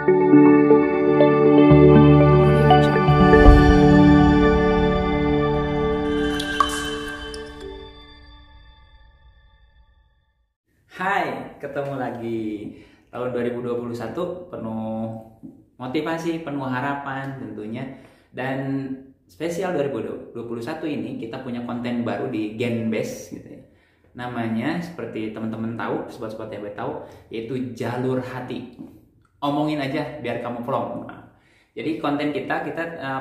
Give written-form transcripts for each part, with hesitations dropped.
Hai, ketemu lagi. Tahun 2021 penuh motivasi, penuh harapan tentunya. Dan spesial 2021 ini kita punya konten baru di Genbase gitu ya. Namanya seperti teman-teman tahu, sobat-sobat THB tahu, yaitu Jalur Hati. Omongin aja biar kamu plong. Jadi konten kita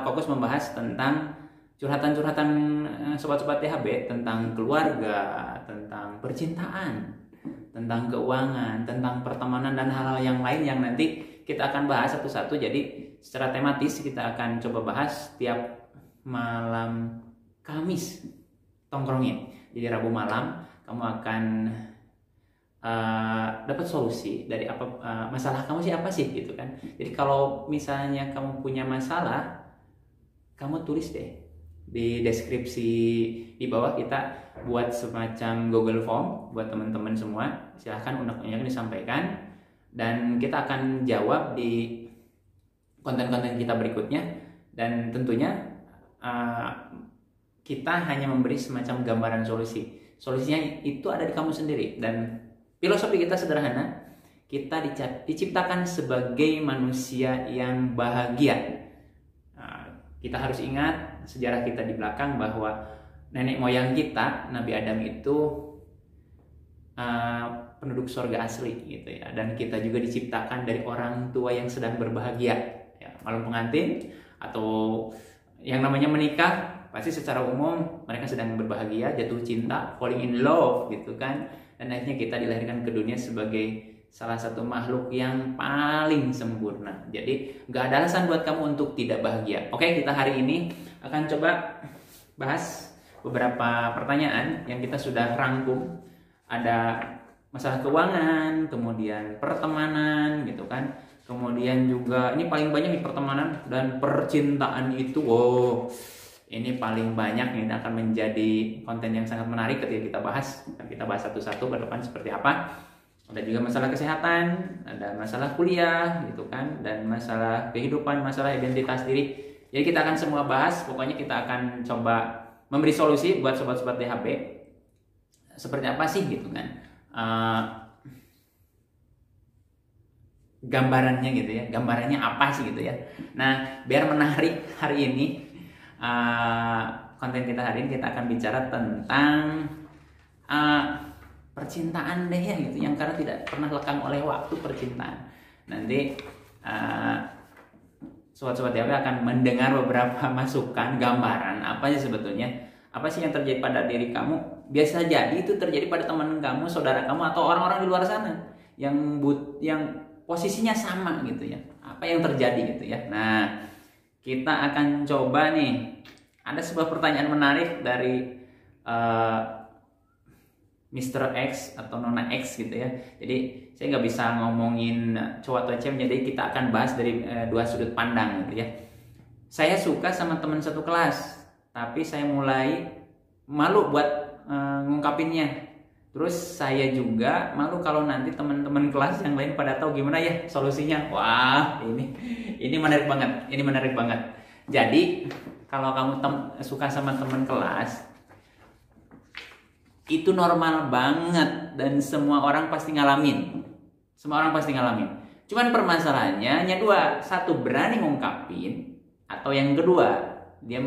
fokus membahas tentang curhatan-curhatan sobat-sobat THB tentang keluarga, tentang percintaan, tentang keuangan, tentang pertemanan, dan hal-hal yang lain yang nanti kita akan bahas satu-satu. Jadi secara tematis kita akan coba bahas tiap malam Kamis tongkrongin. Jadi Rabu malam kamu akan dapat solusi dari apa masalah kamu apa sih gitu kan. Jadi kalau misalnya kamu punya masalah, kamu tulis deh di deskripsi di bawah. Kita buat semacam Google Form buat teman-teman semua. Silahkan unek-unek disampaikan dan kita akan jawab di konten-konten kita berikutnya. Dan tentunya kita hanya memberi semacam gambaran solusi. Solusinya itu ada di kamu sendiri. Dan filosofi kita sederhana. Kita diciptakan sebagai manusia yang bahagia. Kita harus ingat sejarah kita di belakang bahwa nenek moyang kita, Nabi Adam itu penduduk surga asli gitu ya. Dan kita juga diciptakan dari orang tua yang sedang berbahagia ya. Malam pengantin atau yang namanya menikah, pasti secara umum mereka sedang berbahagia, jatuh cinta, falling in love gitu kan. Dan akhirnya kita dilahirkan ke dunia sebagai salah satu makhluk yang paling sempurna. Jadi gak ada alasan buat kamu untuk tidak bahagia. Oke, kita hari ini akan coba bahas beberapa pertanyaan yang kita sudah rangkum. Ada masalah keuangan, kemudian pertemanan gitu kan. Kemudian juga ini paling banyak di pertemanan dan percintaan itu. Wow, ini paling banyak. Ini akan menjadi konten yang sangat menarik ketika kita bahas. Dan kita bahas satu-satu ke depan seperti apa. Ada juga masalah kesehatan, ada masalah kuliah gitu kan, dan masalah kehidupan, masalah identitas diri. Jadi kita akan semua bahas. Pokoknya kita akan coba memberi solusi buat sobat-sobat THB. Seperti apa sih gitu kan, gambarannya gitu ya, gambarannya apa sih gitu ya. Nah, biar menarik hari ini, konten kita hari ini kita akan bicara tentang percintaan deh ya gitu, yang karena tidak pernah lekang oleh waktu, percintaan. Nanti sobat-sobat THB akan mendengar beberapa masukan, gambaran apa sih sebetulnya, apa sih yang terjadi pada diri kamu. Biasa jadi itu terjadi pada teman kamu, saudara kamu, atau orang-orang di luar sana yang posisinya sama gitu ya. Apa yang terjadi gitu ya. Nah, kita akan coba nih, ada sebuah pertanyaan menarik dari Mr. X atau Nona X gitu ya. Jadi saya nggak bisa ngomongin cowok atau cewek, jadi kita akan bahas dari dua sudut pandang gitu ya. Saya suka sama teman satu kelas, tapi saya mulai malu buat ngungkapinnya. Terus saya juga malu kalau nanti teman-teman kelas yang lain pada tahu, gimana ya solusinya. Wah, ini menarik banget. Ini menarik banget. Jadi kalau kamu suka sama teman kelas, itu normal banget dan semua orang pasti ngalamin. Semua orang pasti ngalamin. Cuman permasalahannya hanya dua. Satu, berani ngungkapin, atau yang kedua, dia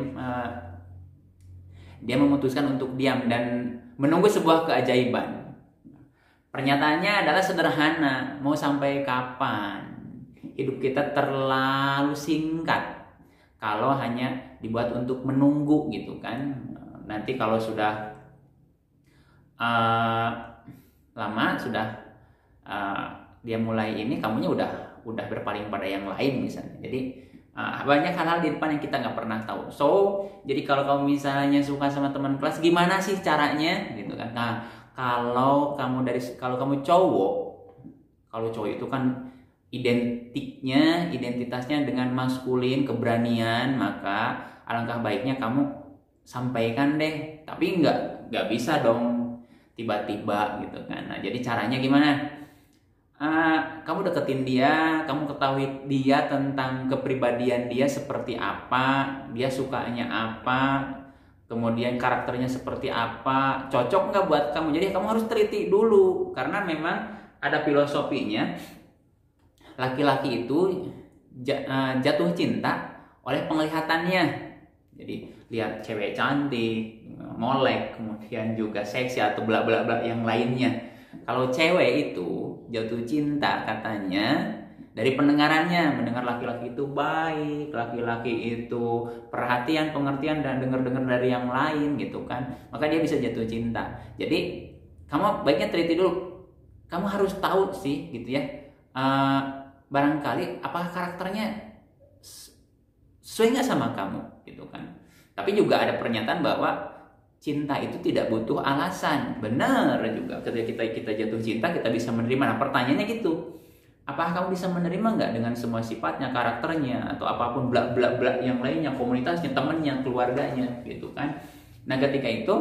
memutuskan untuk diam dan menunggu sebuah keajaiban. Pernyataannya adalah sederhana. Mau sampai kapan? Hidup kita terlalu singkat kalau hanya dibuat untuk menunggu gitu kan. Nanti kalau sudah lama, sudah dia mulai ini, kamunya udah berpaling pada yang lain misalnya. Jadi banyak hal-hal di depan yang kita nggak pernah tahu. So, jadi kalau kamu misalnya suka sama teman kelas, gimana sih caranya gitu kan. Nah, kalau kamu cowok, kalau cowok itu kan identitasnya dengan maskulin, keberanian, maka alangkah baiknya kamu sampaikan deh. Tapi nggak bisa dong tiba-tiba gitu kan. Nah, jadi caranya gimana? kamu deketin dia, kamu ketahui dia tentang kepribadian dia seperti apa, dia sukanya apa, kemudian karakternya seperti apa, cocok nggak buat kamu. Jadi kamu harus teliti dulu, karena memang ada filosofinya. Laki-laki itu jatuh cinta oleh penglihatannya. Jadi lihat cewek cantik, molek, kemudian juga seksi atau bla bla bla yang lainnya. Kalau cewek itu jatuh cinta katanya dari pendengarannya, mendengar laki-laki itu baik, laki-laki itu perhatian, pengertian, dan dengar-dengar dari yang lain gitu kan. Maka dia bisa jatuh cinta. Jadi kamu baiknya teliti dulu. Kamu harus tahu sih gitu ya. Barangkali apakah karakternya sesuai nggak sama kamu gitu kan. Tapi juga ada pernyataan bahwa cinta itu tidak butuh alasan. Benar juga, ketika kita jatuh cinta kita bisa menerima. Nah pertanyaannya gitu, apakah kamu bisa menerima nggak dengan semua sifatnya, karakternya, atau apapun bla bla bla yang lainnya, komunitasnya, temannya, keluarganya gitu kan. Nah ketika itu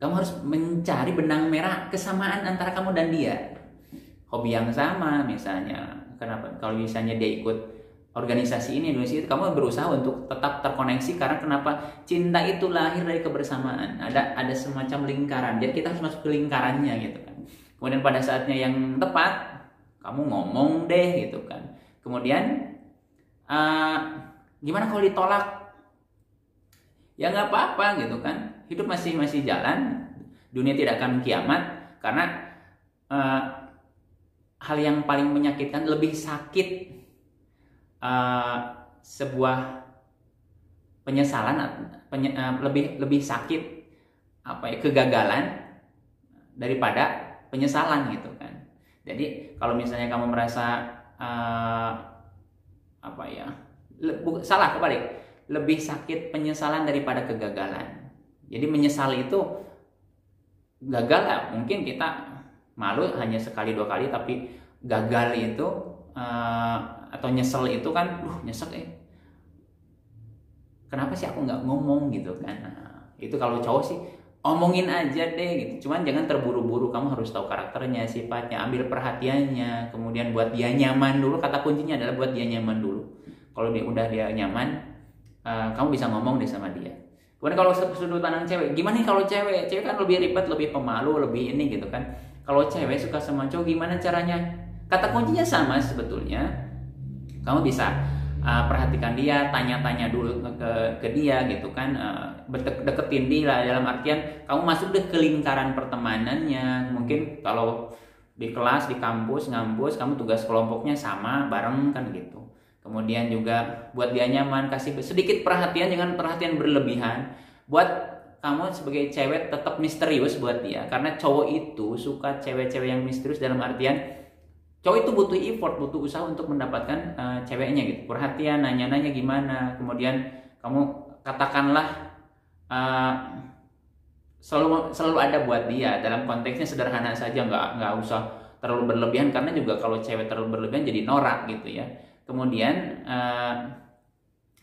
kamu harus mencari benang merah kesamaan antara kamu dan dia. Hobi yang sama misalnya. Kenapa? Kalau misalnya dia ikut organisasi ini, kamu berusaha untuk tetap terkoneksi, karena kenapa? Cinta itu lahir dari kebersamaan. Ada semacam lingkaran. Jadi kita harus masuk ke lingkarannya gitu kan. Kemudian pada saatnya yang tepat, kamu ngomong deh gitu kan. Kemudian gimana kalau ditolak? Ya nggak apa-apa gitu kan. Hidup masih jalan. Dunia tidak akan kiamat, karena hal yang paling menyakitkan, lebih sakit sebuah penyesalan, lebih sakit kegagalan daripada penyesalan gitu kan. Jadi kalau misalnya kamu merasa salah, kebalik, lebih sakit penyesalan daripada kegagalan. Jadi menyesal itu gagal lah, mungkin kita malu hanya sekali dua kali, tapi gagal itu atau nyesel itu kan, nyesek kenapa sih aku nggak ngomong gitu kan. Nah, itu kalau cowok sih omongin aja deh gitu, cuman jangan terburu-buru. Kamu harus tahu karakternya, sifatnya, ambil perhatiannya, kemudian buat dia nyaman dulu. Kata kuncinya adalah buat dia nyaman dulu. Kalau dia nyaman, kamu bisa ngomong deh sama dia. Kemudian kalau sudut pandang cewek, gimana nih kalau cewek kan lebih ribet, lebih pemalu, lebih ini gitu kan. Kalau cewek suka sama cowok, gimana caranya? Kata kuncinya sama sebetulnya. Kamu bisa perhatikan dia, tanya-tanya dulu ke dia gitu kan, deketin dia dalam artian kamu masuk deh ke lingkaran pertemanannya. Mungkin kalau di kelas, di kampus, ngampus, kamu tugas kelompoknya sama, bareng kan gitu. Kemudian juga buat dia nyaman, kasih sedikit perhatian, jangan perhatian berlebihan. Buat kamu sebagai cewek tetap misterius buat dia, karena cowok itu suka cewek-cewek yang misterius, dalam artian cowok itu butuh effort, butuh usaha untuk mendapatkan ceweknya gitu. Perhatian, nanya-nanya gimana, kemudian kamu katakanlah selalu ada buat dia. Dalam konteksnya sederhana saja, nggak usah terlalu berlebihan, karena juga kalau cewek terlalu berlebihan jadi norak gitu ya. Kemudian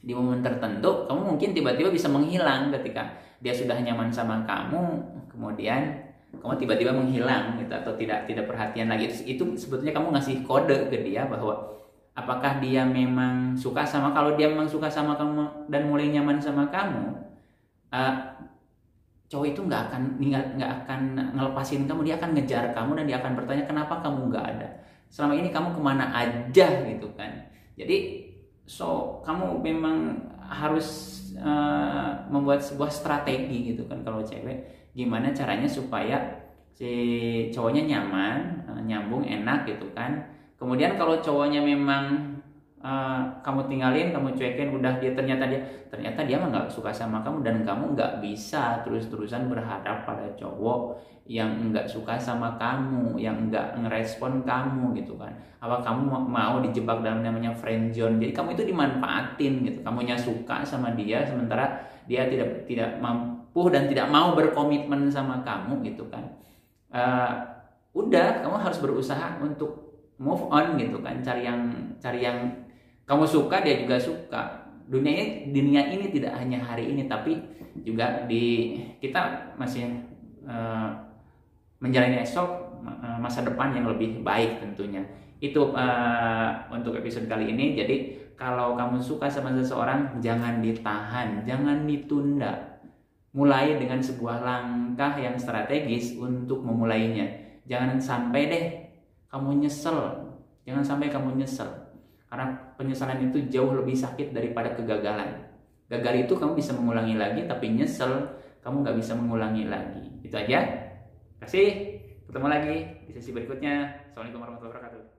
di momen tertentu kamu mungkin tiba-tiba bisa menghilang ketika dia sudah nyaman sama kamu, kemudian kamu tiba-tiba menghilang gitu, atau tidak perhatian lagi. Itu sebetulnya kamu ngasih kode ke dia bahwa apakah dia memang suka sama. Kalau dia memang suka sama kamu dan mulai nyaman sama kamu, cowok itu nggak akan ngelepasin kamu. Dia akan ngejar kamu dan dia akan bertanya, kenapa kamu nggak ada, selama ini kamu kemana aja gitu kan. Jadi kamu memang harus membuat sebuah strategi gitu kan. Kalau cewek, gimana caranya supaya si cowoknya nyaman, nyambung, enak gitu kan. Kemudian kalau cowoknya memang kamu tinggalin, kamu cuekin, udah ternyata dia mah nggak suka sama kamu, dan kamu nggak bisa terus-terusan berharap pada cowok yang nggak suka sama kamu, yang nggak ngerespon kamu gitu kan. Apa kamu mau dijebak dalam namanya friend zone? Jadi kamu itu dimanfaatin gitu. Kamunya suka sama dia, sementara dia tidak mampu dan tidak mau berkomitmen sama kamu gitu kan. Udah, kamu harus berusaha untuk move on gitu kan. Cari yang kamu suka, dia juga suka. Dunia ini tidak hanya hari ini, tapi juga kita masih menjalani esok, masa depan yang lebih baik tentunya. Itu untuk episode kali ini. Jadi kalau kamu suka sama seseorang, jangan ditahan, jangan ditunda. Mulai dengan sebuah langkah yang strategis untuk memulainya. Jangan sampai deh kamu nyesel. Jangan sampai kamu nyesel. Karena penyesalan itu jauh lebih sakit daripada kegagalan. Gagal itu kamu bisa mengulangi lagi, tapi nyesel kamu nggak bisa mengulangi lagi. Itu aja. Kasih. Ketemu lagi di sesi berikutnya. Assalamualaikum warahmatullahi wabarakatuh.